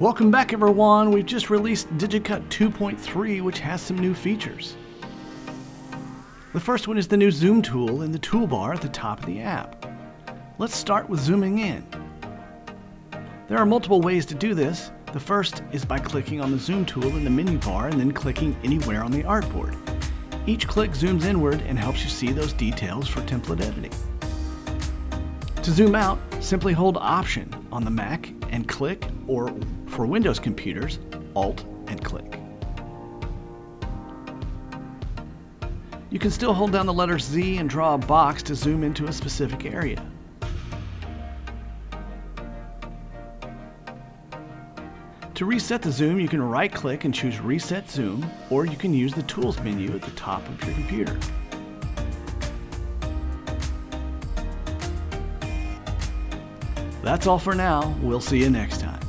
Welcome back, everyone. We've just released DigiCut 2.3, which has some new features. The first one is the new zoom tool in the toolbar at the top of the app. Let's start with zooming in. There are multiple ways to do this. The first is by clicking on the zoom tool in the menu bar and then clicking anywhere on the artboard. Each click zooms inward and helps you see those details for template editing. To zoom out, simply hold Option on the Mac and click, or for Windows computers, Alt and click. You can still hold down the letter Z and draw a box to zoom into a specific area. To reset the zoom, you can right-click and choose Reset Zoom, or you can use the Tools menu at the top of your computer. That's all for now. We'll see you next time.